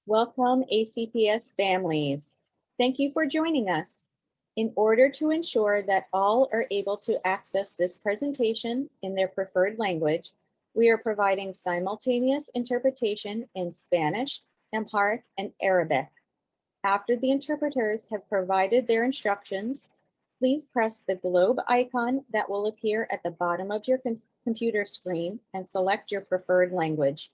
Welcome, ACPS families. Thank you for joining us. In order to ensure that all are able to access this presentation in their preferred language, we are providing simultaneous interpretation in Spanish, Amharic, and Arabic. After the interpreters have provided their instructions, please press the globe icon that will appear at the bottom of your computer screen and select your preferred language.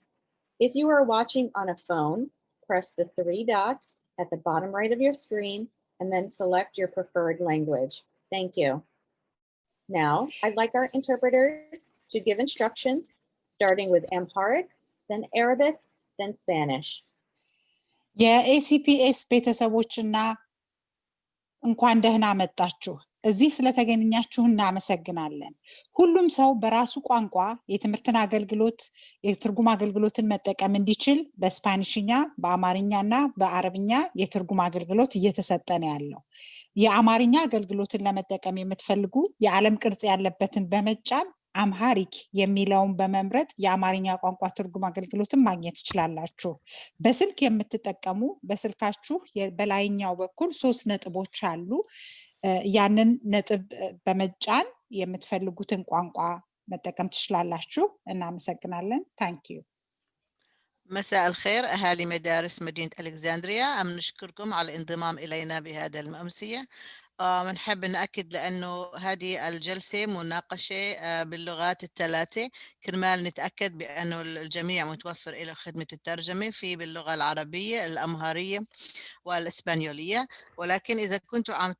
If you are watching on a phone, press the three dots at the bottom right of your screen and then select your preferred language. Thank you. Now, I'd like our interpreters to give instructions, starting with Amharic, then Arabic, then Spanish. የኤሲፒኤስ ቤተሰቦችና እንኳን ደህና መጣችሁ። እዚህ ስለተገኘኛችሁ እናመሰግናለን። ሁሉም ሰው በራሱ ቋንቋ የትምህርትን አገልግሎት የትርጉም አገልግሎትን መጠቀም እንዲችል በስፓኒሽኛ፣ በአማርኛና በአረብኛ የትርጉም አገልግሎት እየተሰጠ ነው ያለው። የአማርኛ አገልግሎትን ለመጠቀም የምትፈልጉ የዓለም ቅርጽ ያለበትን በመጫን አምሃሪክ የሚለውን በመምረጥ የአማርኛ ቋንቋ ትርጉም አገልግሎትን ማግኘት ትችላላችሁ። በስልክ የምትጠቀሙ በስልካችሁ በላይኛው በኩል 3 ነጥቦች አሉ። ያንን ነጥብ በመጫን የምትፈልጉትን ቋንቋ መጠቀም ትችላላችሁ። እናመሰግናለን። ታንክ ዩ። مساء الخير أهالي مدارس مدينة ألكسندريا، نشكركم على الانضمام إلينا بهذا الأمسية. بنحب نأكد لأنه هذه الجلسة مناقشة باللغات الثلاثة كرمال نتأكد بأنه الجميع متوفر له خدمة الترجمة في باللغة العربية الأمهرية والإسبانيولية. ولكن إذا كنتوا عم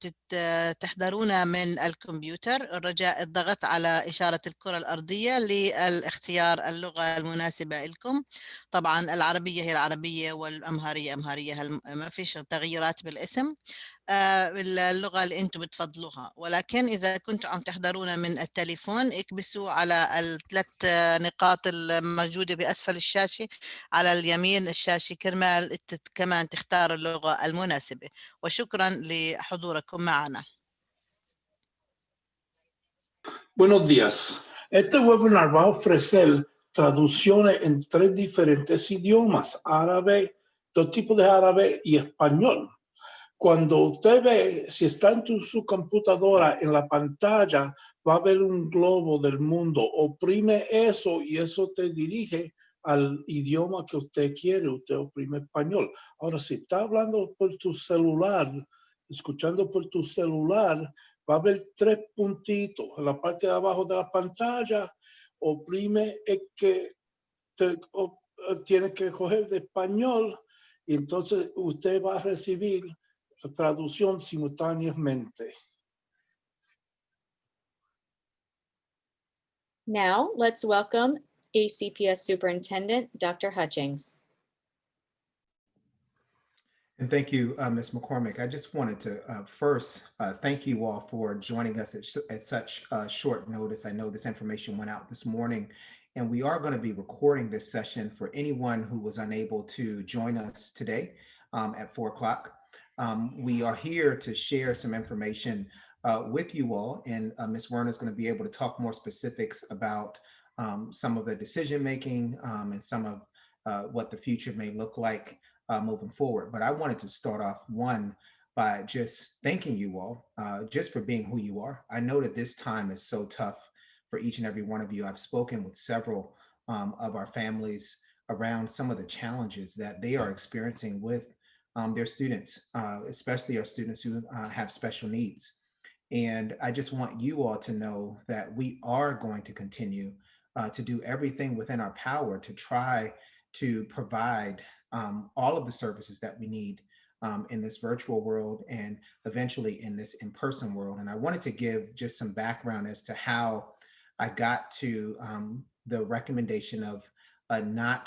تحضرون من الكمبيوتر، الرجاء الضغط على إشارة الكرة الأرضية لاختيار اللغة المناسبة لكم. طبعا العربية هي العربية والأمهرية أمهرية، ما فيش تغييرات بالاسم. اللغة اللي انتم بتفضلوها. ولكن إذا كنتوا عم تحضرون من التليفون، اكبسوا على ال3 نقاط الموجودة بأسفل الشاشة على اليمين الشاشة كرمال كمان تختار اللغة المناسبة. وشكرا لحضوركم معنا. Buenos días. Este webinar va a ofrecer traducciones en 3 diferentes idiomas: árabe, 2 tipos de árabe y español. Cuando usted ve, si está en su computadora, en la pantalla, va a ver un globo del mundo. Oprime eso y eso te dirige al idioma que usted quiere. Usted oprime español. Ahora, si está hablando por tu celular, escuchando por tu celular, va a haber 3 puntitos en la parte de abajo de la pantalla. Oprime el que tiene que coger de español y entonces usted va a recibir traducción simultáneamente. Now, let's welcome ACPS Superintendent, Dr. Hutchings. And thank you, Ms. McCormick. I just wanted to first thank you all for joining us at such short notice. I know this information went out this morning, and we are going to be recording this session for anyone who was unable to join us today at 4 o'clock. We are here to share some information with you all, and Ms. Werner is going to be able to talk more specifics about some of the decision making and some of what the future may look like moving forward. But I wanted to start off by just thanking you all just for being who you are. I know that this time is so tough for each and every one of you. I've spoken with several of our families around some of the challenges that they are experiencing with their students, especially our students who have special needs. And I just want you all to know that we are going to continue to do everything within our power to try to provide all of the services that we need in this virtual world and eventually in this in-person world. And I wanted to give just some background as to how I got to the recommendation of not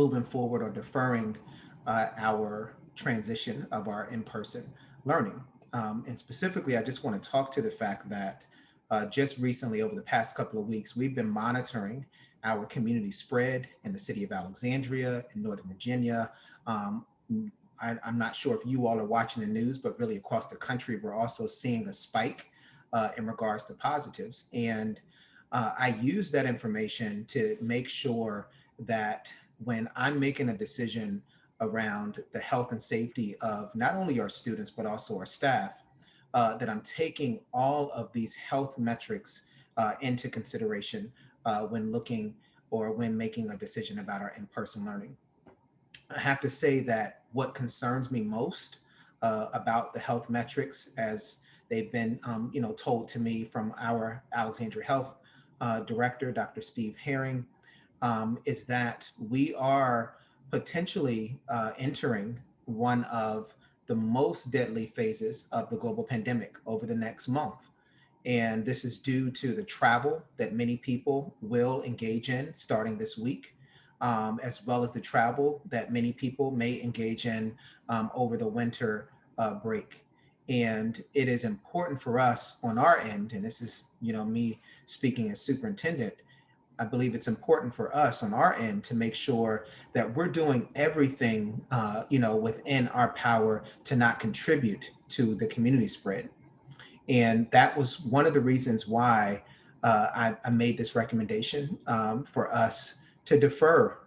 moving forward or deferring our transition of our in-person learning. And specifically, I just want to talk to the fact that just recently, over the past couple of weeks, we've been monitoring our community spread in the city of Alexandria in Northern Virginia. I'm not sure if you all are watching the news, but really across the country, we're also seeing a spike in regards to positives. And I use that information to make sure that when I'm making a decision around the health and safety of not only our students, but also our staff, that I'm taking all of these health metrics into consideration when looking or when making a decision about our in-person learning. I have to say that what concerns me most about the health metrics, as they've been, told to me from our Alexandria Health Director, Dr. Steve Herring, is that we are potentially entering one of the most deadly phases of the global pandemic over the next month. And this is due to the travel that many people will engage in starting this week, as well as the travel that many people may engage in over the winter break. And it is important for us on our end, and this is, me speaking as superintendent, I believe it's important for us on our end to make sure that we're doing everything, within our power to not contribute to the community spread. And that was one of the reasons why I made this recommendation for us to defer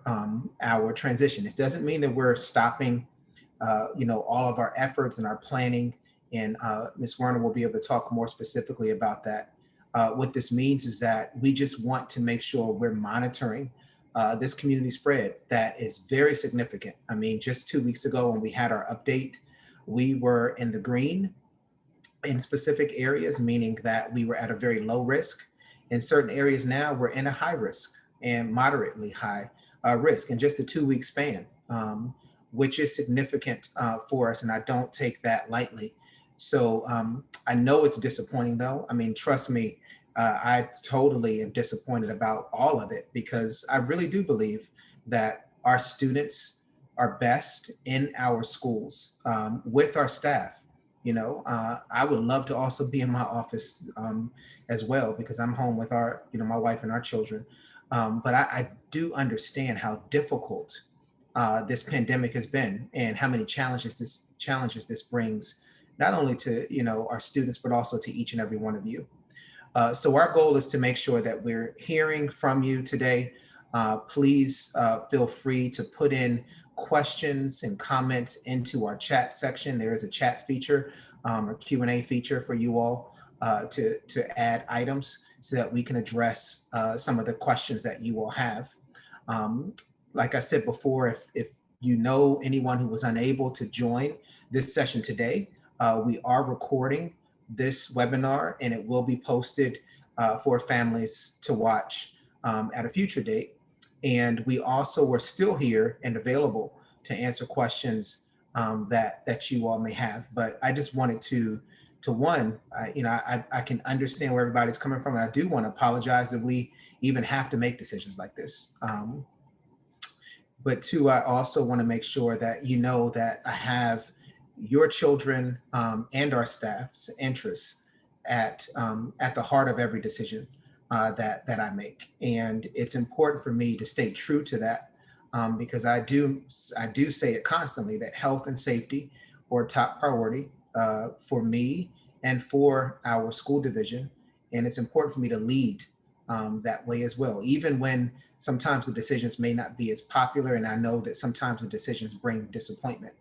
our transition. This doesn't mean that we're stopping, all of our efforts and our planning. And Ms. Werner will be able to talk more specifically about that. What this means is that we just want to make sure we're monitoring this community spread that is very significant. I mean, just 2 weeks ago when we had our update, we were in the green in specific areas, meaning that we were at a very low risk. In certain areas now, we're in a high risk and moderately high risk in just a 2-week span, which is significant for us. And I don't take that lightly. So I know it's disappointing though. I mean, trust me, I totally am disappointed about all of it because I really do believe that our students are best in our schools with our staff. I would love to also be in my office as well because I'm home with our, my wife and our children. But I do understand how difficult this pandemic has been and how many challenges this brings, not only to, our students, but also to each and every one of you. So our goal is to make sure that we're hearing from you today. Please feel free to put in questions and comments into our chat section. There is a chat feature or Q&A feature for you all to add items so that we can address some of the questions that you all have. Like I said before, if you know anyone who was unable to join this session today, we are recording this webinar and it will be posted for families to watch at a future date. And we also are still here and available to answer questions that you all may have. But I just wanted to one, I can understand where everybody's coming from. And I do want to apologize that we even have to make decisions like this. But two, I also want to make sure that you know that I have your children and our staff's interests at the heart of every decision that I make. And it's important for me to stay true to that because I do say it constantly that health and safety are top priority for me and for our school division. And it's important for me to lead that way as well, even when sometimes the decisions may not be as popular. And I know that sometimes the decisions bring disappointment.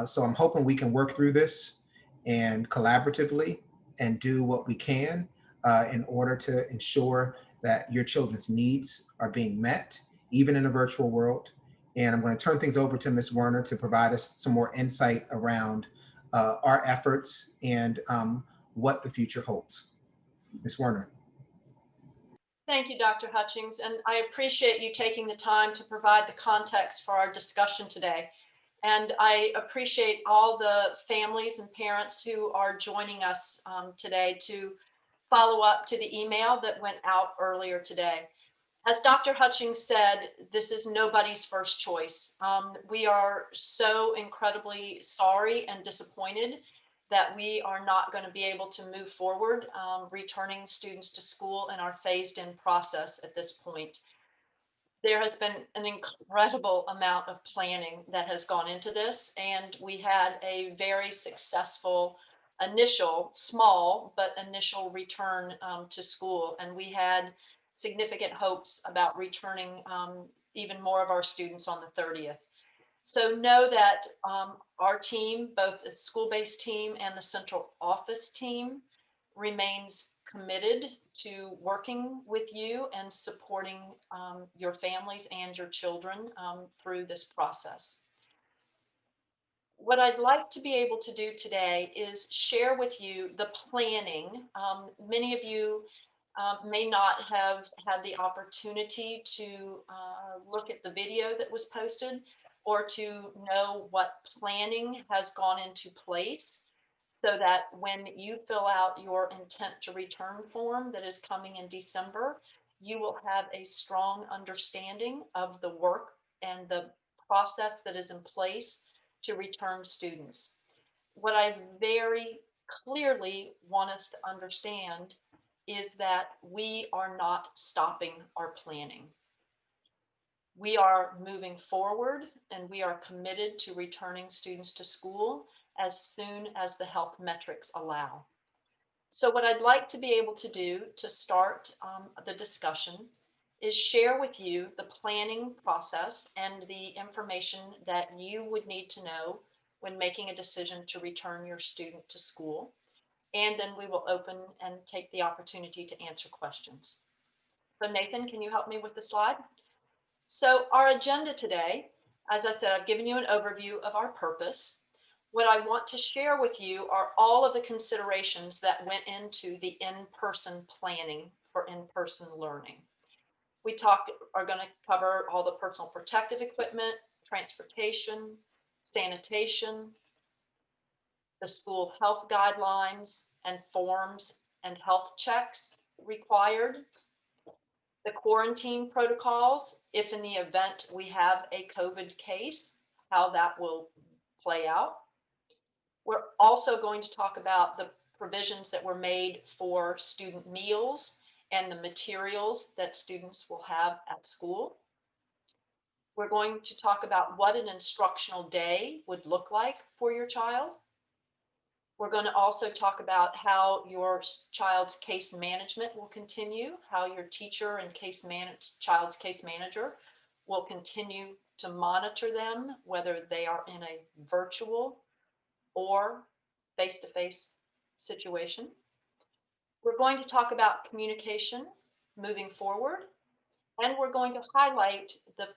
So I'm hoping we can work through this and collaboratively and do what we can in order to ensure that your children's needs are being met, even in a virtual world. And I'm going to turn things over to Ms. Werner to provide us some more insight around our efforts and what the future holds. Ms. Werner. Thank you, Dr. Hutchings, and I appreciate you taking the time to provide the context for our discussion today. And I appreciate all the families and parents who are joining us today to follow up to the email that went out earlier today. As Dr. Hutchings said, this is nobody's first choice. We are so incredibly sorry and disappointed that we are not going to be able to move forward, returning students to school in our phased-in process at this point. There has been an incredible amount of planning that has gone into this, and we had a very successful initial, small, but initial return to school. And we had significant hopes about returning even more of our students on the 30th. So know that our team, both the school-based team and the central office team, remains committed to working with you and supporting your families and your children through this process. What I'd like to be able to do today is share with you the planning. Many of you may not have had the opportunity to look at the video that was posted or to know what planning has gone into place so that when you fill out your intent to return form that is coming in December, you will have a strong understanding of the work and the process that is in place to return students. What I very clearly want us to understand is that we are not stopping our planning. We are moving forward and we are committed to returning students to school as soon as the health metrics allow. So what I'd like to be able to do to start the discussion is share with you the planning process and the information that you would need to know when making a decision to return your student to school. And then we will open and take the opportunity to answer questions. So Nathan, can you help me with the slide? So our agenda today, as I said, I've given you an overview of our purpose. What I want to share with you are all of the considerations that went into the in-person planning for in-person learning. We are going to cover all the personal protective equipment, transportation, sanitation, the school health guidelines and forms and health checks required, the quarantine protocols, if in the event we have a COVID case, how that will play out. We're also going to talk about the provisions that were made for student meals and the materials that students will have at school. We're going to talk about what an instructional day would look like for your child. We're going to also talk about how your child's case management will continue, how your teacher and child's case manager will continue to monitor them, whether they are in a virtual or face-to-face situation. We're going to talk about communication moving forward, and we're going to highlight the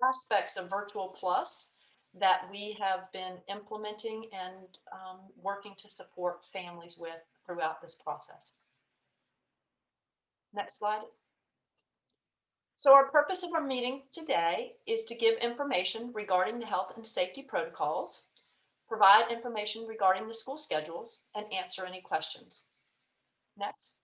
aspects of Virtual Plus that we have been implementing and working to support families with throughout this process. Next slide. So our purpose of our meeting today is to give information regarding the health and safety protocols, provide information regarding the school schedules, and answer any questions. Next.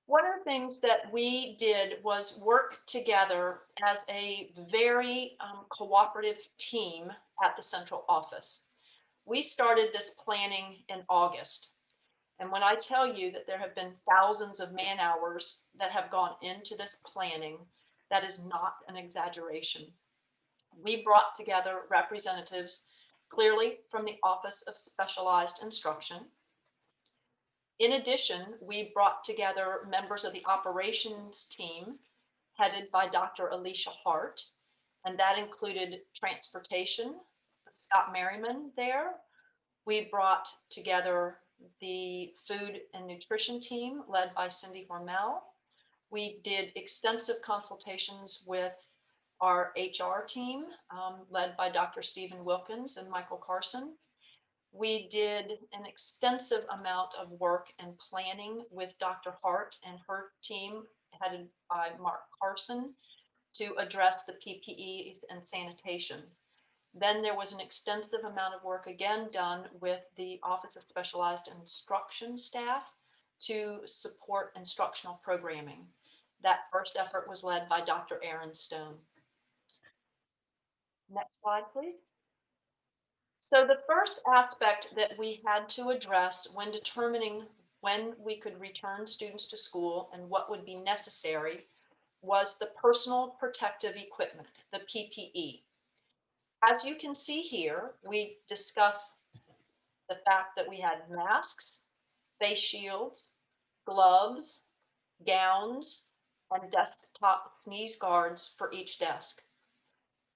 One of the things that we did was work together as a very cooperative team at the central office. We started this planning in August. And when I tell you that there have been thousands of man hours that have gone into this planning, that is not an exaggeration. We brought together representatives clearly from the Office of Specialized Instruction. In addition, we brought together members of the operations team headed by Dr. Alicia Hart, and that included transportation, Scott Merriman there. We brought together the food and nutrition team led by Cindy Hormel. We did extensive consultations with our HR team led by Dr. Stephen Wilkins and Michael Carson. We did an extensive amount of work and planning with Dr. Hart and her team headed by Mark Carson to address the PPEs and sanitation. Then there was an extensive amount of work again done with the Office of Specialized Instruction staff to support instructional programming. That first effort was led by Dr. Aaron Stone. Next slide, please. So the first aspect that we had to address when determining when we could return students to school and what would be necessary was the personal protective equipment, the PPE. As you can see here, we discuss the fact that we had masks, face shields, gloves, gowns, and desktop sneeze guards for each desk.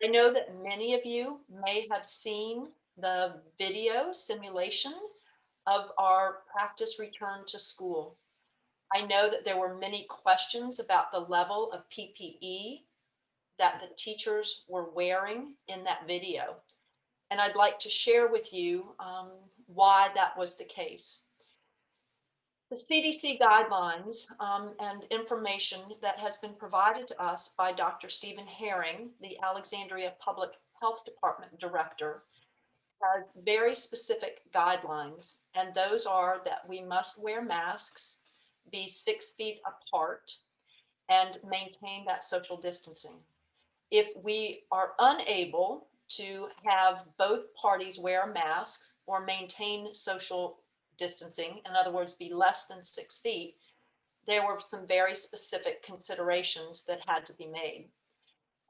I know that many of you may have seen the video simulation of our practice return to school. I know that there were many questions about the level of PPE that the teachers were wearing in that video. And I'd like to share with you why that was the case. The CDC guidelines and information that has been provided to us by Dr. Stephen Herring, the Alexandria Public Health Department Director, has very specific guidelines, and those are that we must wear masks, be 6 feet apart, and maintain that social distancing. If we are unable to have both parties wear a mask or maintain social distancing, in other words, be less than 6 feet, there were some very specific considerations that had to be made.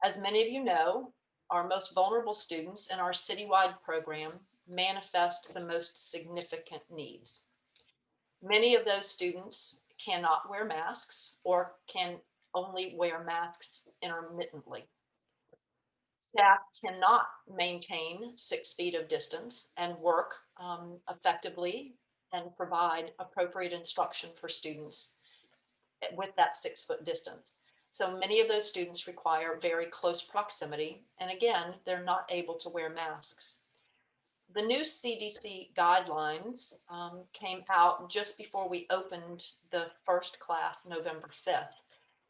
As many of you know, our most vulnerable students in our citywide program manifest the most significant needs. Many of those students cannot wear masks or can only wear masks intermittently. Staff cannot maintain 6 feet of distance and work effectively and provide appropriate instruction for students with that 6 foot distance. So many of those students require very close proximity. And again, they're not able to wear masks. The new CDC guidelines came out just before we opened the first class November 5th.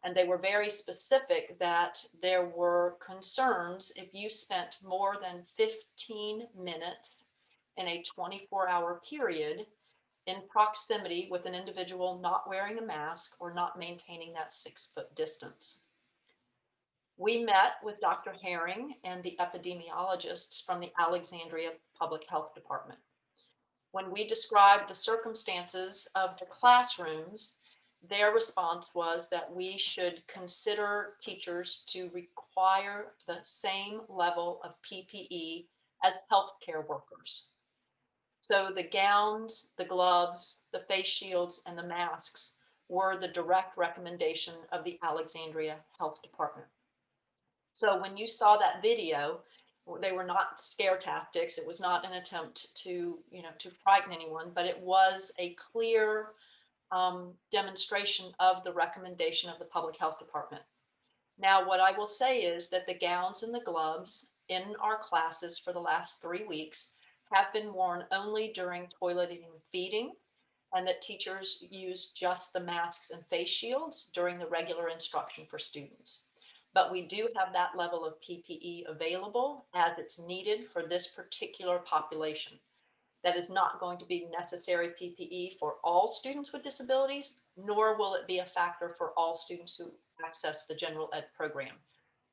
And they were very specific that there were concerns if you spent more than 15 minutes in a 24-hour period in proximity with an individual not wearing a mask or not maintaining that 6 foot distance. We met with Dr. Herring and the epidemiologists from the Alexandria Public Health Department. When we described the circumstances of the classrooms, their response was that we should consider teachers to require the same level of PPE as healthcare workers. So the gowns, the gloves, the face shields, and the masks were the direct recommendation of the Alexandria Health Department. So when you saw that video, they were not scare tactics. It was not an attempt to, to frighten anyone, but it was a clear demonstration of the recommendation of the Public Health Department. Now, what I will say is that the gowns and the gloves in our classes for the last 3 weeks have been worn only during toileting and feeding, and that teachers use just the masks and face shields during the regular instruction for students. But we do have that level of PPE available as it's needed for this particular population. That is not going to be necessary PPE for all students with disabilities, nor will it be a factor for all students who access the general ed program.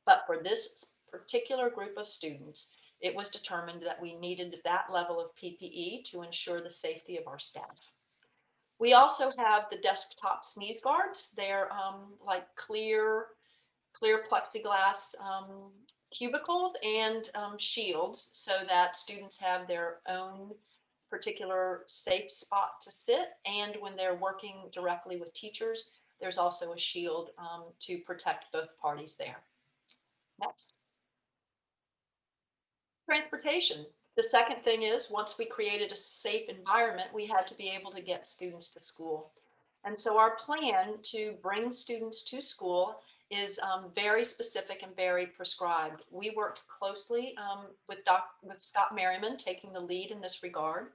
But for this particular group of students, it was determined that we needed that level of PPE to ensure the safety of our staff. We also have the desktop sneeze guards. They're like clear plexiglass cubicles and shields so that students have their own particular safe spot to sit. And when they're working directly with teachers, there's also a shield to protect both parties there. Next. Transportation. The second thing is, once we created a safe environment, we had to be able to get students to school. And so our plan to bring students to school is very specific and very prescribed. We worked closely with Scott Merriman taking the lead in this regard.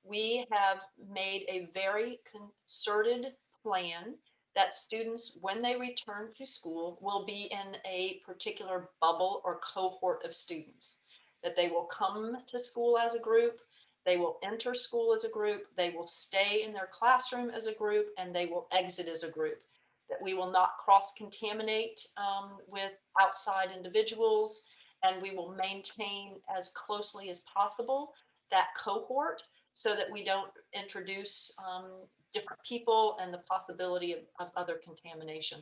We have made a very concerted plan that students, when they return to school, will be in a particular bubble or cohort of students, that they will come to school as a group, they will enter school as a group, they will stay in their classroom as a group, and they will exit as a group. That we will not cross-contaminate with outside individuals, and we will maintain as closely as possible that cohort so that we don't introduce different people and the possibility of other contamination.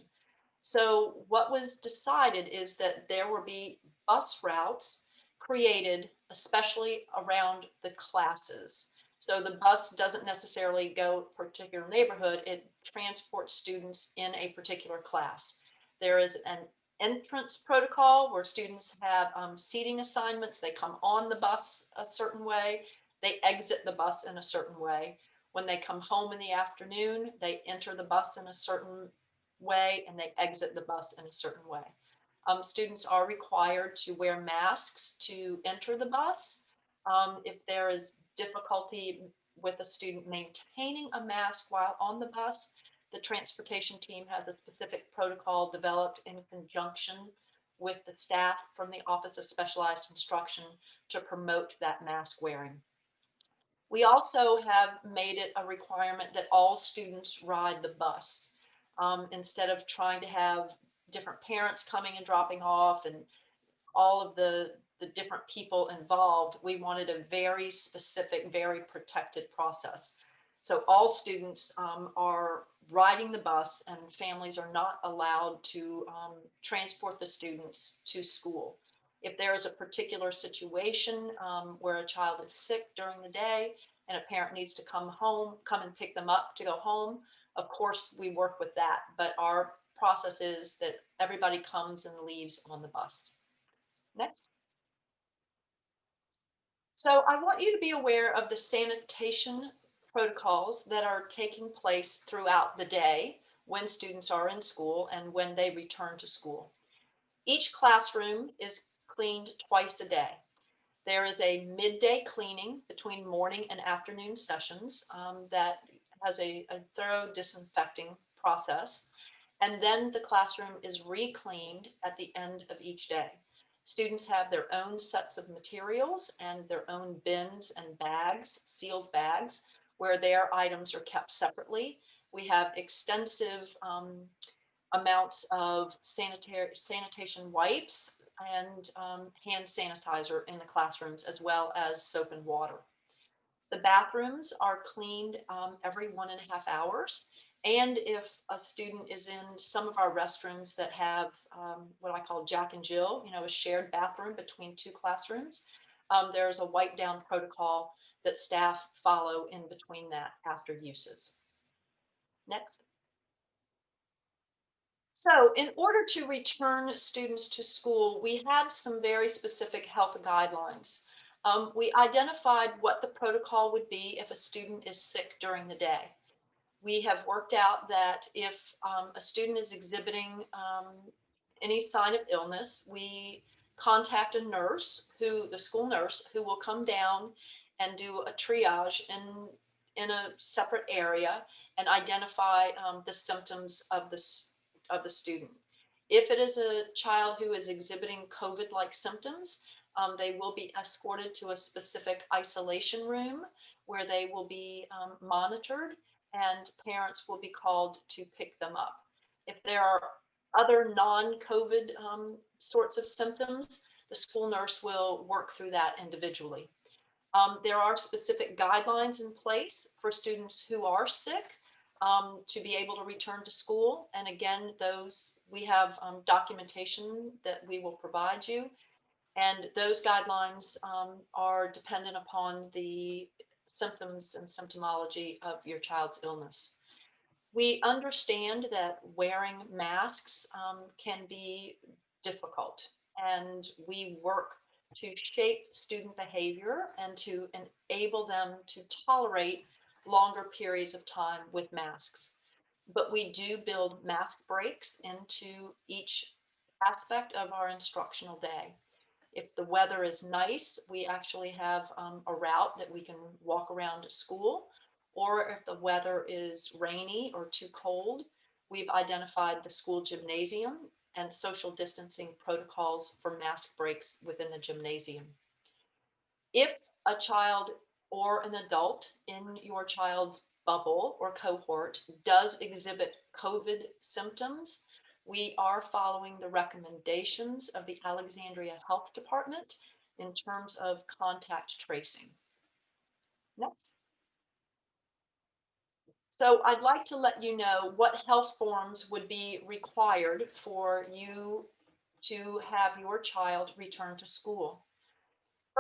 So what was decided is that there will be bus routes created especially around the classes. So the bus doesn't necessarily go to a particular neighborhood, it transports students in a particular class. There is an entrance protocol where students have seating assignments. They come on the bus a certain way, they exit the bus in a certain way. When they come home in the afternoon, they enter the bus in a certain way and they exit the bus in a certain way. Students are required to wear masks to enter the bus. If there is difficulty with a student maintaining a mask while on the bus, the transportation team has a specific protocol developed in conjunction with the staff from the Office of Specialized Instruction to promote that mask wearing. We also have made it a requirement that all students ride the bus. Instead of trying to have different parents coming and dropping off and all of the different people involved, we wanted a very specific, very protected process. So all students are riding the bus and families are not allowed to transport the students to school. If there is a particular situation where a child is sick during the day and a parent needs to come and pick them up to go home, of course we work with that, but our process is that everybody comes and leaves on the bus. Next. So I want you to be aware of the sanitation protocols that are taking place throughout the day when students are in school and when they return to school. Each classroom is cleaned twice a day. There is a midday cleaning between morning and afternoon sessions that has a thorough disinfecting process. And then the classroom is re-cleaned at the end of each day. Students have their own sets of materials and their own bins and bags, sealed bags, where their items are kept separately. We have extensive amounts of sanitation wipes and hand sanitizer in the classrooms, as well as soap and water. The bathrooms are cleaned every 1.5 hours. And if a student is in some of our restrooms that have what I call Jack and Jill, a shared bathroom between two classrooms, there's a wipe down protocol that staff follow in between that after uses. Next. So in order to return students to school, we had some very specific health guidelines. We identified what the protocol would be if a student is sick during the day. We have worked out that if a student is exhibiting any sign of illness, we contact a nurse, the school nurse, who will come down and do a triage in a separate area and identify the symptoms of the student. If it is a child who is exhibiting COVID-like symptoms, they will be escorted to a specific isolation room where they will be monitored and parents will be called to pick them up. If there are other non-COVID sorts of symptoms, the school nurse will work through that individually. There are specific guidelines in place for students who are sick to be able to return to school. And again, we have documentation that we will provide you. And those guidelines are dependent upon the symptoms and symptomology of your child's illness. We understand that wearing masks can be difficult, and we work to shape student behavior and to enable them to tolerate longer periods of time with masks. But we do build mask breaks into each aspect of our instructional day. If the weather is nice, we actually have a route that we can walk around to school. Or if the weather is rainy or too cold, we've identified the school gymnasium and social distancing protocols for mask breaks within the gymnasium. If a child or an adult in your child's bubble or cohort does exhibit COVID symptoms, we are following the recommendations of the Alexandria Health Department in terms of contact tracing. Next. So I'd like to let you know what health forms would be required for you to have your child return to school.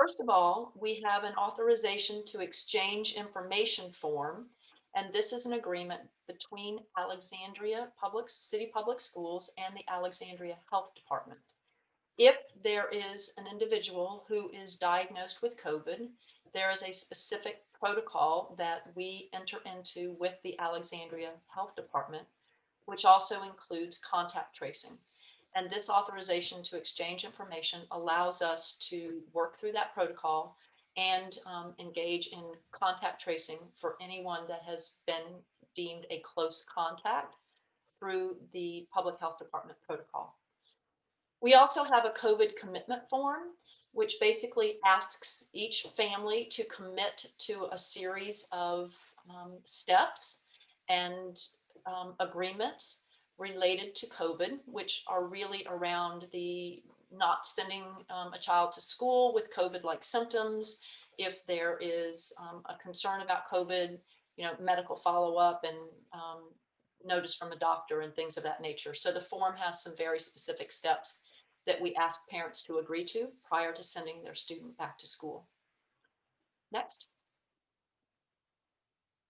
First of all, we have an authorization to exchange information form, and this is an agreement between Alexandria City Public Schools and the Alexandria Health Department. If there is an individual who is diagnosed with COVID, there is a specific protocol that we enter into with the Alexandria Health Department, which also includes contact tracing. And this authorization to exchange information allows us to work through that protocol and engage in contact tracing for anyone that has been deemed a close contact through the Public Health Department protocol. We also have a COVID commitment form, which basically asks each family to commit to a series of steps and agreements related to COVID, which are really around the not sending a child to school with COVID-like symptoms. If there is a concern about COVID, medical follow-up and notice from a doctor and things of that nature. So the form has some very specific steps that we ask parents to agree to prior to sending their student back to school. Next.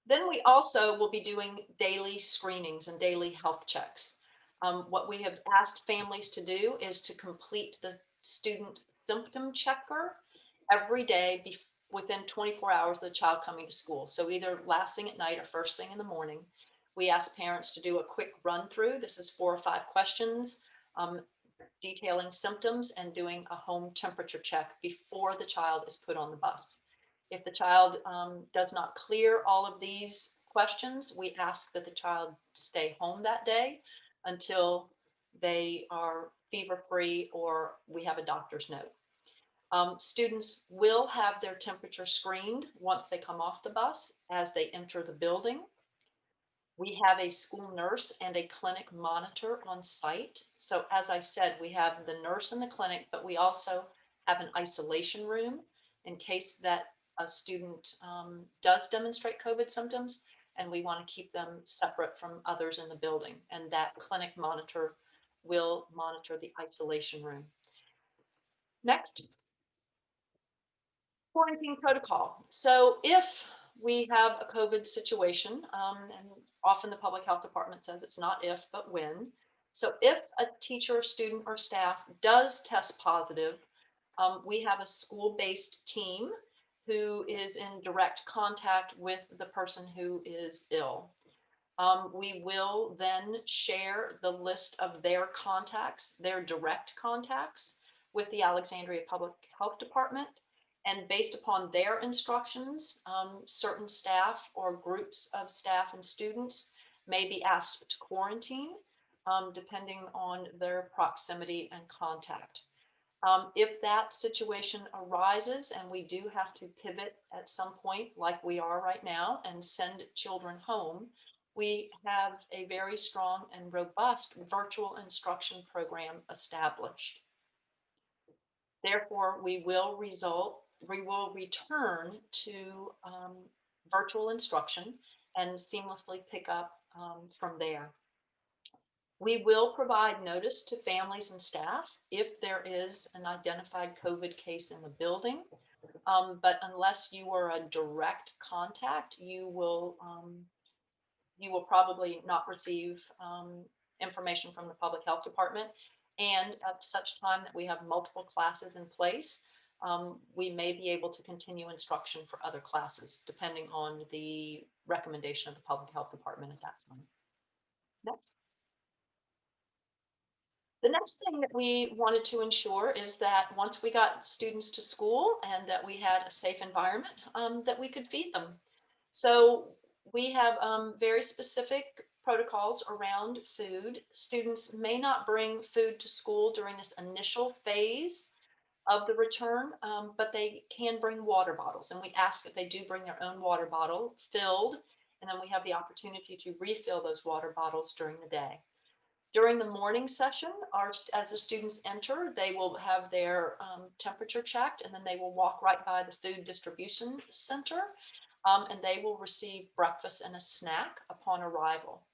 Then we also will be doing daily screenings and daily health checks. What we have asked families to do is to complete the student symptom checker every day within 24 hours of the child coming to school. So either last thing at night or first thing in the morning. We ask parents to do a quick run through. This is 4 or 5 questions detailing symptoms and doing a home temperature check before the child is put on the bus. If the child does not clear all of these questions, we ask that the child stay home that day until they are fever-free or we have a doctor's note. Students will have their temperature screened once they come off the bus as they enter the building. We have a school nurse and a clinic monitor on site. So as I said, we have the nurse in the clinic, but we also have an isolation room in case that a student does demonstrate COVID symptoms, and we want to keep them separate from others in the building. And that clinic monitor will monitor the isolation room. Next. Quarantine protocol. So if we have a COVID situation, and often the public health department says it's not if, but when. So if a teacher, student, or staff does test positive, we have a school-based team who is in direct contact with the person who is ill. We will then share the list of their contacts, their direct contacts, with the Alexandria Public Health Department. And based upon their instructions, certain staff or groups of staff and students may be asked to quarantine, depending on their proximity and contact. If that situation arises and we do have to pivot at some point, like we are right now, and send children home, we have a very strong and robust virtual instruction program established. Therefore, we will return to virtual instruction and seamlessly pick up from there. We will provide notice to families and staff if there is an identified COVID case in the building. But unless you are a direct contact, you will probably not receive information from the public health department. And at such time that we have multiple classes in place, we may be able to continue instruction for other classes, depending on the recommendation of the public health department at that time. Next. The next thing that we wanted to ensure is that once we got students to school and that we had a safe environment, that we could feed them. So we have very specific protocols around food. Students may not bring food to school during this initial phase of the return, but they can bring water bottles. And we ask that they do bring their own water bottle filled, and then we have the opportunity to refill those water bottles during the day. During the morning session, as the students enter, they will have their temperature checked, and then they will walk right by the food distribution center, and they will receive breakfast and a snack upon arrival.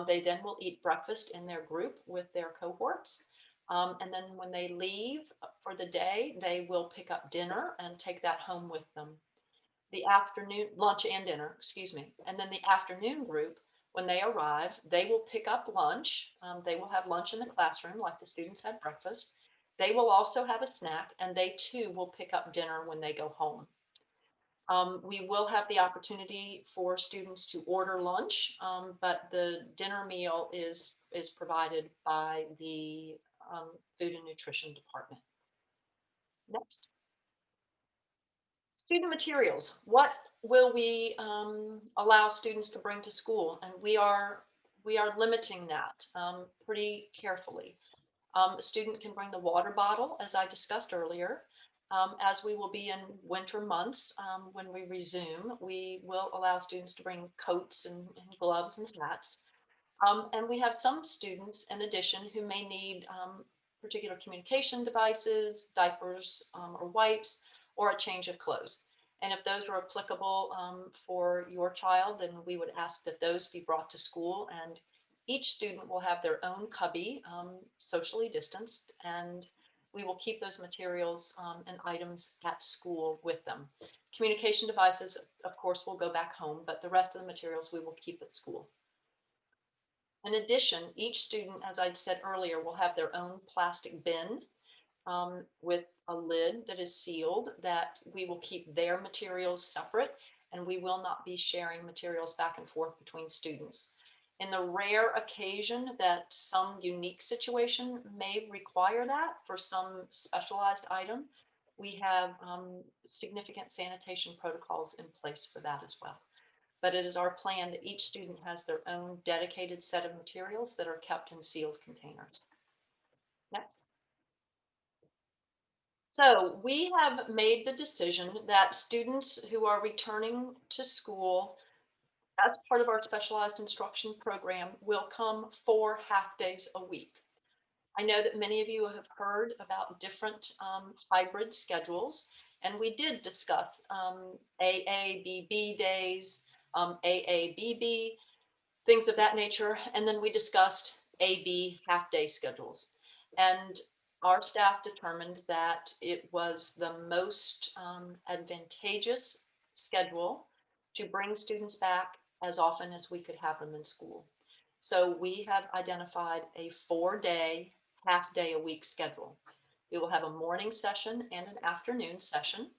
They then will eat breakfast in their group with their cohorts. And then when they leave for the day, they will pick up dinner and take that home with them. The afternoon, lunch and dinner, excuse me. And then the afternoon group When they arrive, they will pick up lunch. They will have lunch in the classroom like the students had breakfast. They will also have a snack, and they too will pick up dinner when they go home. We will have the opportunity for students to order lunch, but the dinner meal is provided by the Food and Nutrition Department. Next. Student materials. What will we allow students to bring to school? And we are limiting that pretty carefully. A student can bring the water bottle, as I discussed earlier. As we will be in winter months, when we resume, we will allow students to bring coats and gloves and hats. And we have some students, in addition, who may need particular communication devices, diapers or wipes, or a change of clothes. And if those are applicable for your child, then we would ask that those be brought to school, and each student will have their own cubby, socially distanced, and we will keep those materials and items at school with them. Communication devices, of course, will go back home, but the rest of the materials we will keep at school. In addition, each student, as I said earlier, will have their own plastic bin with a lid that is sealed, that we will keep their materials separate, and we will not be sharing materials back and forth between students. In the rare occasion that some unique situation may require that for some specialized item, we have significant sanitation protocols in place for that as well. But it is our plan that each student has their own dedicated set of materials that are kept in sealed containers. Next. So we have made the decision that students who are returning to school as part of our specialized instruction program will come 4 half days a week. I know that many of you have heard about different hybrid schedules, and we did discuss AABB days, AABB, things of that nature. And then we discussed AB half-day schedules. And our staff determined that it was the most advantageous schedule to bring students back as often as we could have them in school. So we have identified a 4-day, half-day a week schedule. We will have a morning session and an afternoon session.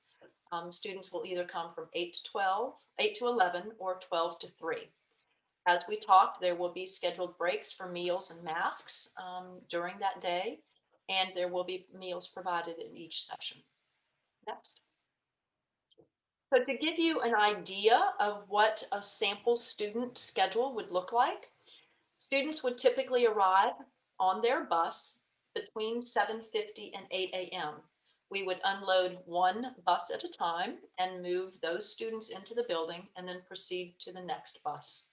Students will either come from 8 to 11, or 12 to 3. As we talked, there will be scheduled breaks for meals and masks during that day, and there will be meals provided in each session. Next. So to give you an idea of what a sample student schedule would look like, students would typically arrive on their bus between 7:50 and 8 a.m. We would unload one bus at a time and move those students into the building and then proceed to the next bus.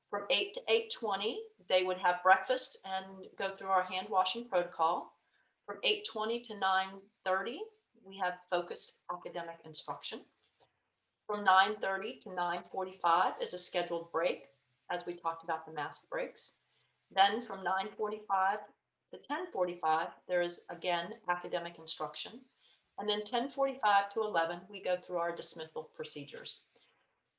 From 8 to 8:20, they would have breakfast and go through our hand washing protocol. From 8:20 to 9:30, we have focused academic instruction. From 9:30 to 9:45 is a scheduled break, as we talked about the mask breaks. Then from 9:45 to 10:45, there is again academic instruction. And then 10:45 to 11, we go through our dismissal procedures.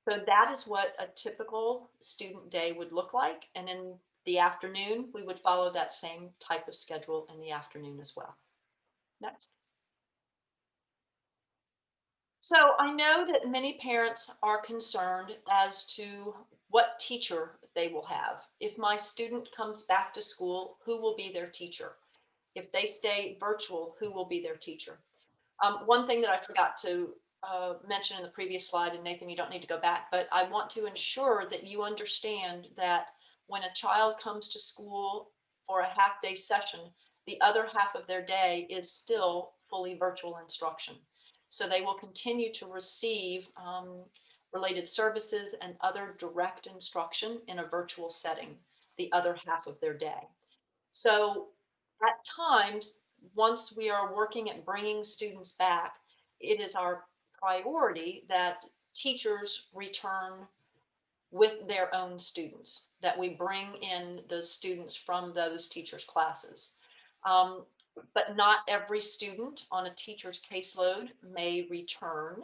So that is what a typical student day would look like. And in the afternoon, we would follow that same type of schedule in the afternoon as well. Next. So I know that many parents are concerned as to what teacher they will have. If my student comes back to school, who will be their teacher? If they stay virtual, who will be their teacher? One thing that I forgot to mention in the previous slide, and Nathan, you don't need to go back, but I want to ensure that you understand that when a child comes to school for a half-day session, the other half of their day is still fully virtual instruction. So they will continue to receive related services and other direct instruction in a virtual setting the other half of their day. So at times, once we are working at bringing students back, it is our priority that teachers return with their own students, that we bring in the students from those teachers' classes. But not every student on a teacher's caseload may return.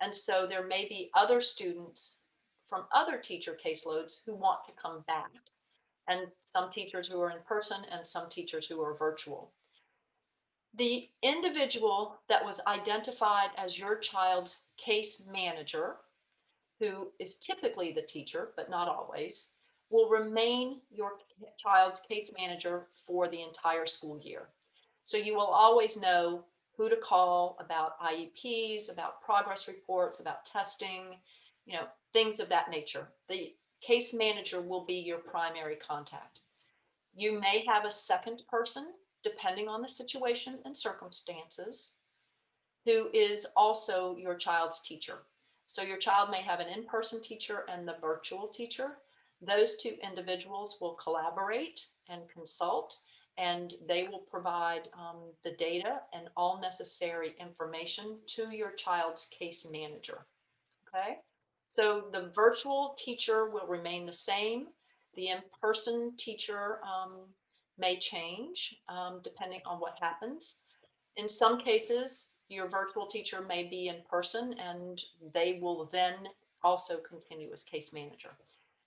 And so there may be other students from other teacher caseloads who want to come back, and some teachers who are in person and some teachers who are virtual. The individual that was identified as your child's case manager, who is typically the teacher, but not always, will remain your child's case manager for the entire school year. So you will always know who to call about IEPs, about progress reports, about testing, things of that nature. The case manager will be your primary contact. You may have a second person, depending on the situation and circumstances, who is also your child's teacher. So your child may have an in-person teacher and the virtual teacher. Those two individuals will collaborate and consult, and they will provide the data and all necessary information to your child's case manager. Okay, so the virtual teacher will remain the same. The in-person teacher may change depending on what happens. In some cases, your virtual teacher may be in person and they will then also continue as case manager.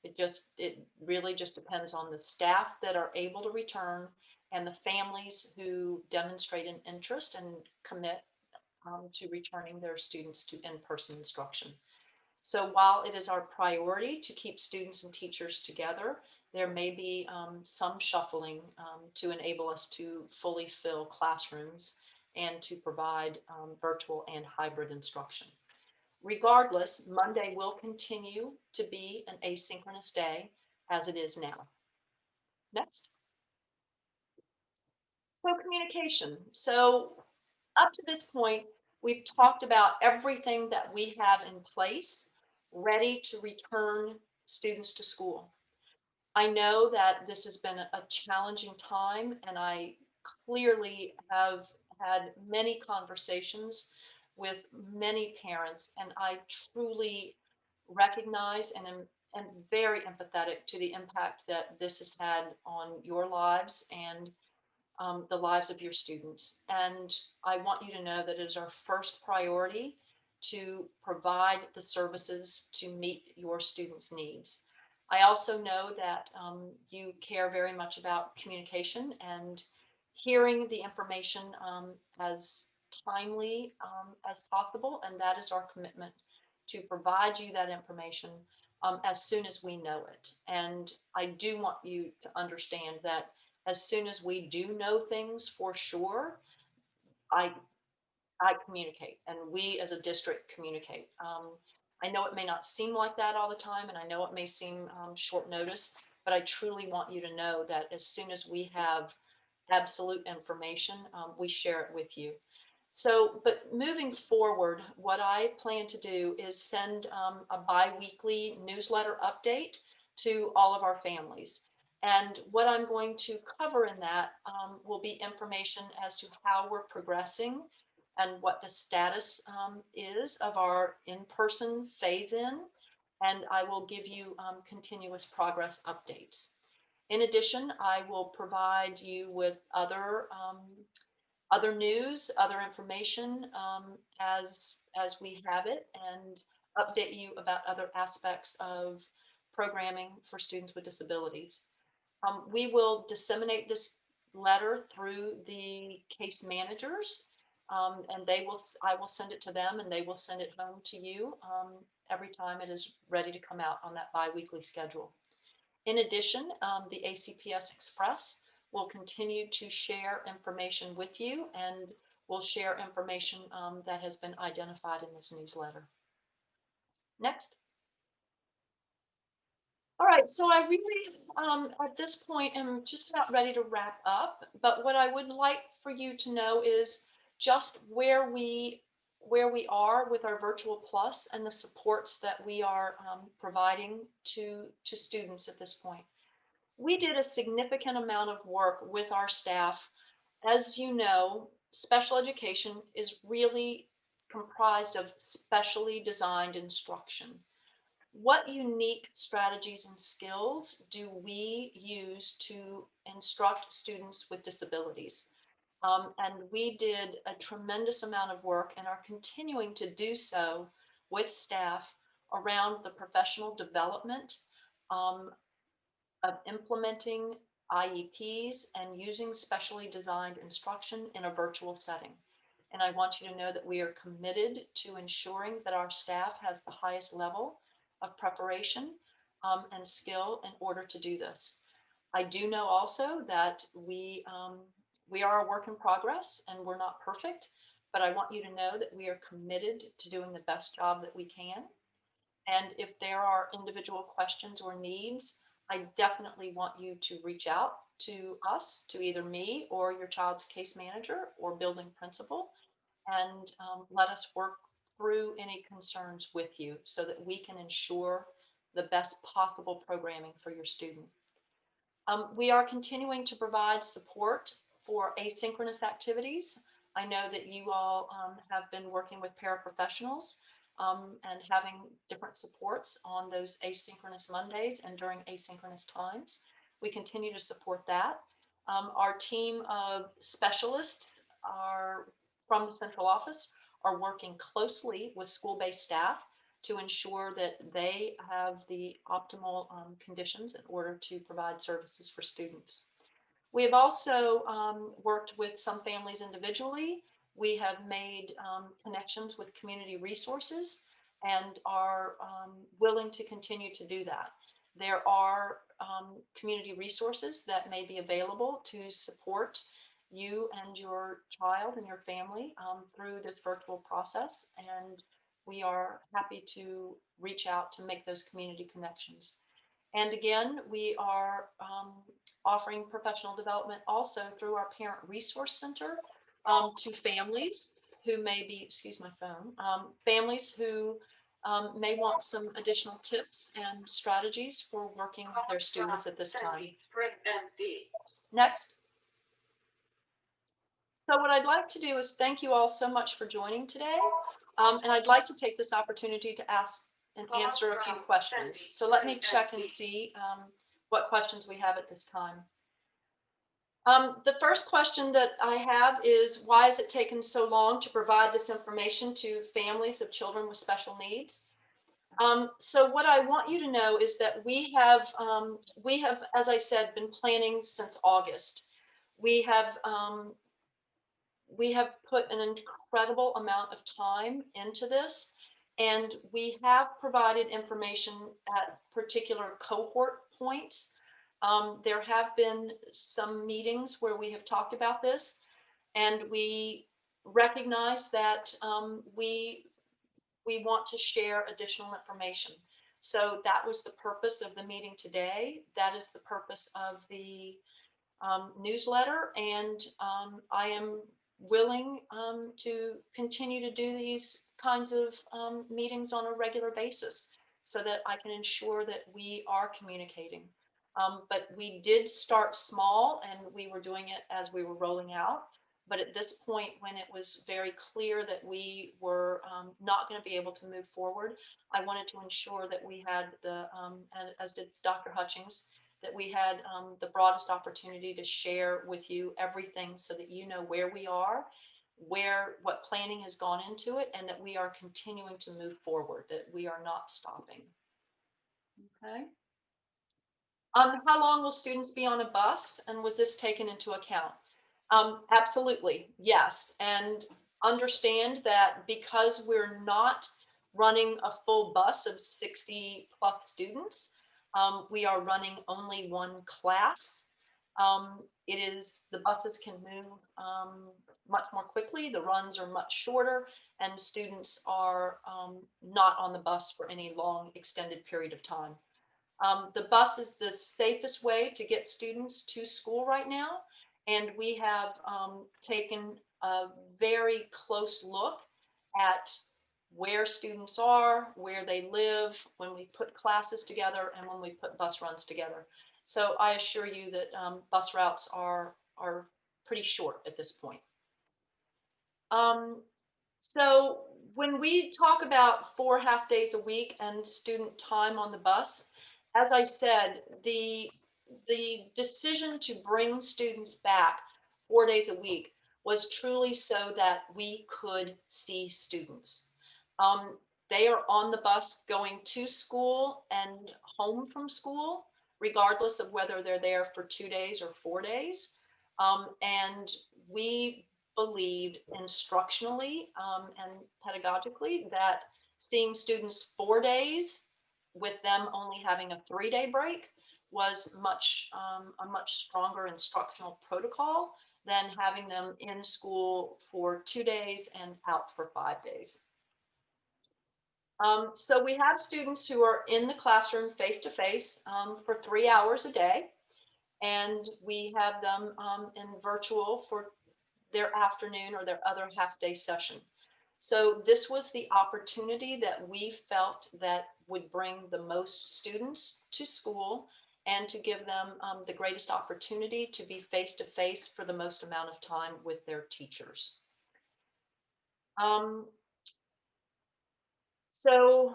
It really just depends on the staff that are able to return and the families who demonstrate an interest and commit to returning their students to in-person instruction. So while it is our priority to keep students and teachers together, there may be some shuffling to enable us to fully fill classrooms and to provide virtual and hybrid instruction. Regardless, Monday will continue to be an asynchronous day as it is now. Next. So communication. So up to this point, we've talked about everything that we have in place, ready to return students to school. I know that this has been a challenging time, and I clearly have had many conversations with many parents, and I truly recognize and am very empathetic to the impact that this has had on your lives and the lives of your students. And I want you to know that it is our first priority to provide the services to meet your students' needs. I also know that you care very much about communication and hearing the information as timely as possible. And that is our commitment to provide you that information as soon as we know it. And I do want you to understand that as soon as we do know things for sure, I communicate, and we as a district communicate. I know it may not seem like that all the time, and I know it may seem short notice, but I truly want you to know that as soon as we have absolute information, we share it with you. So, but moving forward, what I plan to do is send a bi-weekly newsletter update to all of our families. And what I'm going to cover in that will be information as to how we're progressing and what the status is of our in-person phase-in. And I will give you continuous progress updates. In addition, I will provide you with other news, other information as we have it, and update you about other aspects of programming for students with disabilities. We will disseminate this letter through the case managers, and I will send it to them, and they will send it home to you every time it is ready to come out on that bi-weekly schedule. In addition, the ACPS Express will continue to share information with you, and will share information that has been identified in this newsletter. Next. All right, so I really, at this point, am just about ready to wrap up. But what I would like for you to know is just where we are with our Virtual Plus and the supports that we are providing to students at this point. We did a significant amount of work with our staff. As you know, special education is really comprised of specially designed instruction. What unique strategies and skills do we use to instruct students with disabilities? And we did a tremendous amount of work and are continuing to do so with staff around the professional development of implementing IEPs and using specially designed instruction in a virtual setting. And I want you to know that we are committed to ensuring that our staff has the highest level of preparation and skill in order to do this. I do know also that we are a work in progress and we're not perfect, but I want you to know that we are committed to doing the best job that we can. And if there are individual questions or needs, I definitely want you to reach out to us, to either me or your child's case manager or building principal, and let us work through any concerns with you so that we can ensure the best possible programming for your student. We are continuing to provide support for asynchronous activities. I know that you all have been working with paraprofessionals and having different supports on those asynchronous Mondays and during asynchronous times. We continue to support that. Our team of specialists are from the central office are working closely with school-based staff to ensure that they have the optimal conditions in order to provide services for students. We have also worked with some families individually. We have made connections with community resources and are willing to continue to do that. There are community resources that may be available to support you and your child and your family through this virtual process. And we are happy to reach out to make those community connections. And again, we are offering professional development also through our Parent Resource Center to families who may be, excuse my phone, families who may want some additional tips and strategies for working with their students at this time. Next. So what I'd like to do is thank you all so much for joining today. And I'd like to take this opportunity to ask and answer a few questions. So let me check and see what questions we have at this time. The first question that I have is, why has it taken so long to provide this information to families of children with special needs? So what I want you to know is that we have, as I said, been planning since August. We have put an incredible amount of time into this, and we have provided information at particular cohort points. There have been some meetings where we have talked about this, and we recognize that we want to share additional information. So that was the purpose of the meeting today. That is the purpose of the newsletter, and I am willing to continue to do these kinds of meetings on a regular basis so that I can ensure that we are communicating. But we did start small and we were doing it as we were rolling out. But at this point, when it was very clear that we were not going to be able to move forward, I wanted to ensure that we had the, as did Dr. Hutchings, that we had the broadest opportunity to share with you everything so that you know where we are, what planning has gone into it, and that we are continuing to move forward, that we are not stopping. Okay. How long will students be on a bus, and was this taken into account? Absolutely, yes. And understand that because we're not running a full bus of 60+ students, we are running only one class. The buses can move much more quickly, the runs are much shorter, and students are not on the bus for any long extended period of time. The bus is the safest way to get students to school right now, and we have taken a very close look at where students are, where they live, when we put classes together and when we put bus runs together. So I assure you that bus routes are pretty short at this point. So when we talk about 4 half-days a week and student time on the bus, as I said, the decision to bring students back 4 days a week was truly so that we could see students. They are on the bus going to school and home from school, regardless of whether they're there for 2 days or 4 days. And we believed instructionally and pedagogically that seeing students 4 days with them only having a 3-day break was a much stronger instructional protocol than having them in school for 2 days and out for 5 days. So we have students who are in the classroom face to face for 3 hours a day, and we have them in virtual for their afternoon or their other half-day session. So this was the opportunity that we felt that would bring the most students to school and to give them the greatest opportunity to be face to face for the most amount of time with their teachers. So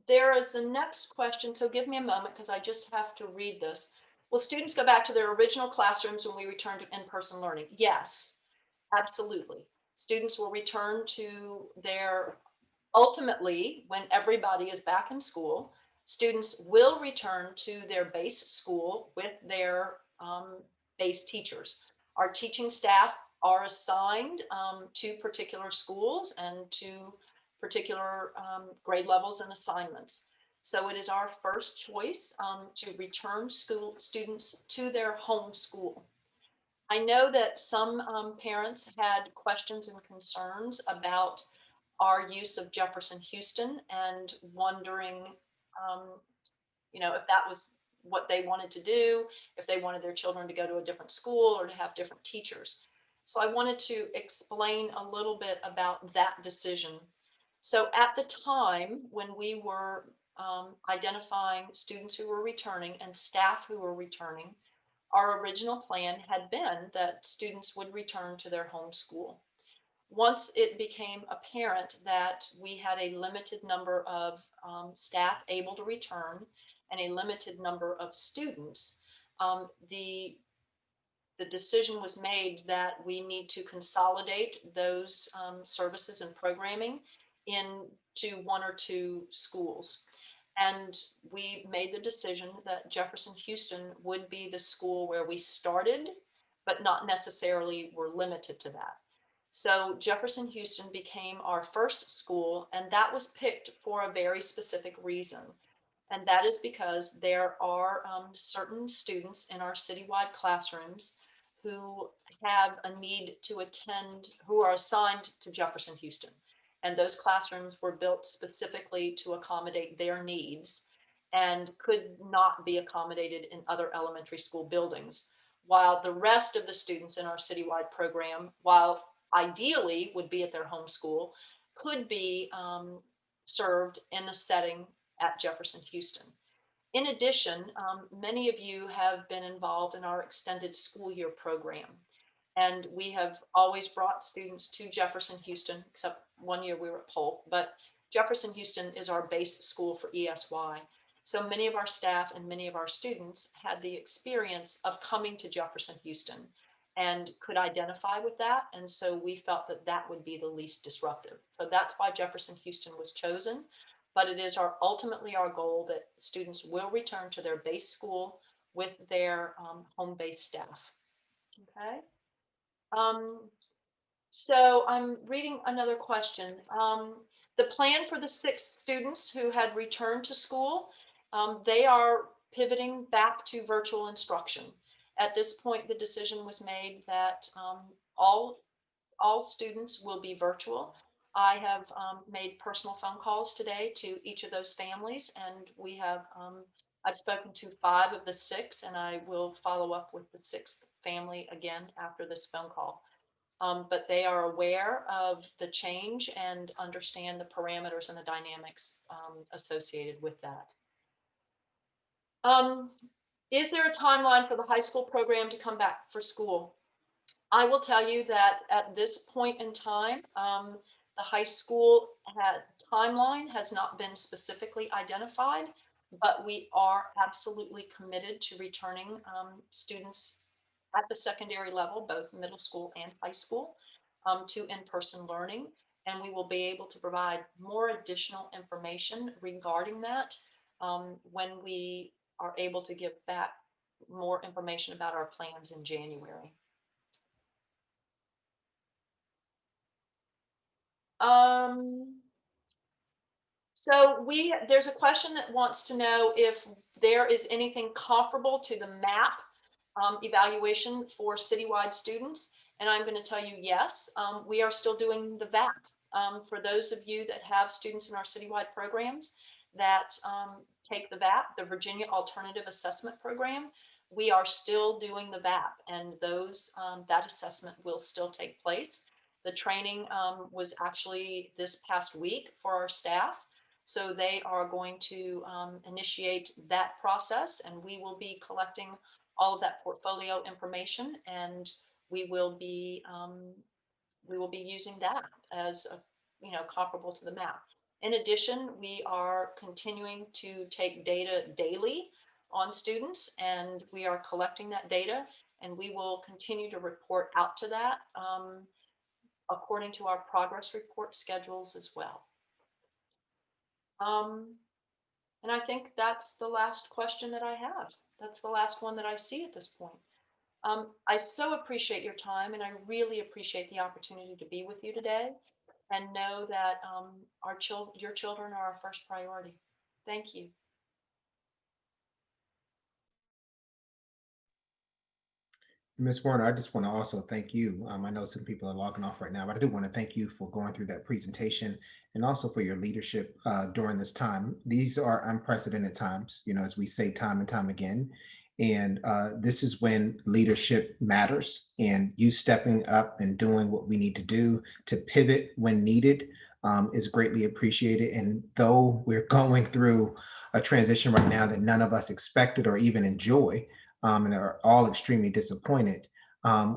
there is the next question. So give me a moment because I just have to read this. Will students go back to their original classrooms when we return to in-person learning? Yes, absolutely. Students will return to their, ultimately, when everybody is back in school, students will return to their base school with their base teachers. Our teaching staff are assigned to particular schools and to particular grade levels and assignments. So it is our first choice to return school students to their home school. I know that some parents had questions and concerns about our use of Jefferson Houston and wondering, if that was what they wanted to do, if they wanted their children to go to a different school or to have different teachers. So I wanted to explain a little bit about that decision. So at the time when we were identifying students who were returning and staff who were returning, our original plan had been that students would return to their home school. Once it became apparent that we had a limited number of staff able to return and a limited number of students, the decision was made that we need to consolidate those services and programming into 1 or 2 schools. And we made the decision that Jefferson Houston would be the school where we started, but not necessarily were limited to that. So Jefferson Houston became our first school, and that was picked for a very specific reason. And that is because there are certain students in our citywide classrooms who have a need to attend, who are assigned to Jefferson Houston. And those classrooms were built specifically to accommodate their needs and could not be accommodated in other elementary school buildings. While the rest of the students in our citywide program, while ideally would be at their home school, could be served in a setting at Jefferson Houston. In addition, many of you have been involved in our extended school year program. And we have always brought students to Jefferson Houston, except one year we were at Polk, but Jefferson Houston is our base school for ESY. So many of our staff and many of our students had the experience of coming to Jefferson Houston and could identify with that. And so we felt that that would be the least disruptive. So that's why Jefferson Houston was chosen. But it is ultimately our goal that students will return to their base school with their home-based staff. Okay. So I'm reading another question. The plan for the 6 students who had returned to school, they are pivoting back to virtual instruction. At this point, the decision was made that all students will be virtual. I have made personal phone calls today to each of those families, and we have, I've spoken to 5 of the 6, and I will follow up with the 6th family again after this phone call. But they are aware of the change and understand the parameters and the dynamics associated with that. Is there a timeline for the high school program to come back for school? I will tell you that at this point in time, the high school timeline has not been specifically identified, but we are absolutely committed to returning students at the secondary level, both middle school and high school, to in-person learning. and we will be able to provide more additional information regarding that when we are able to give back more information about our plans in January. So there's a question that wants to know if there is anything comparable to the MAP evaluation for citywide students. And I'm going to tell you, yes, we are still doing the VAP. For those of you that have students in our citywide programs that take the VAP, the Virginia Alternative Assessment Program, we are still doing the VAP, and that assessment will still take place. The training was actually this past week for our staff. So they are going to initiate that process, and we will be collecting all of that portfolio information, and we will be using that as comparable to the MAP. In addition, we are continuing to take data daily on students, and we are collecting that data, and we will continue to report out to that according to our progress report schedules as well. And I think that's the last question that I have. That's the last one that I see at this point. I so appreciate your time, and I really appreciate the opportunity to be with you today, and know that your children are our first priority. Thank you. Ms. Werner, I just want to also thank you. I know some people are logging off right now, but I do want to thank you for going through that presentation and also for your leadership during this time. These are unprecedented times, as we say time and time again. And this is when leadership matters, and you stepping up and doing what we need to do to pivot when needed is greatly appreciated. And though we're going through a transition right now that none of us expected or even enjoy, and are all extremely disappointed,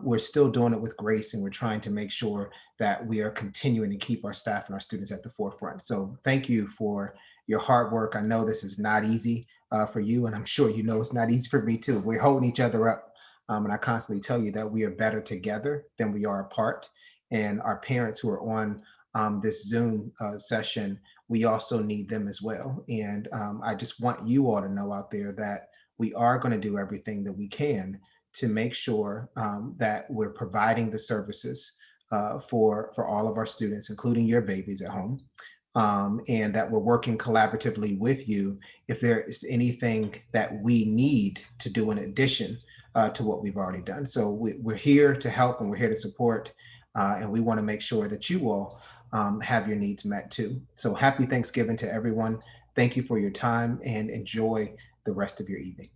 we're still doing it with grace, and we're trying to make sure that we are continuing to keep our staff and our students at the forefront. So thank you for your hard work. I know this is not easy for you, and I'm sure it's not easy for me too. We're holding each other up, and I constantly tell you that we are better together than we are apart. And our parents who are on this Zoom session, we also need them as well. And I just want you all to know out there that we are going to do everything that we can to make sure that we're providing the services for all of our students, including your babies at home, and that we're working collaboratively with you if there is anything that we need to do in addition to what we've already done. So we're here to help, and we're here to support, and we want to make sure that you all have your needs met too. So happy Thanksgiving to everyone. Thank you for your time, and enjoy the rest of your evening.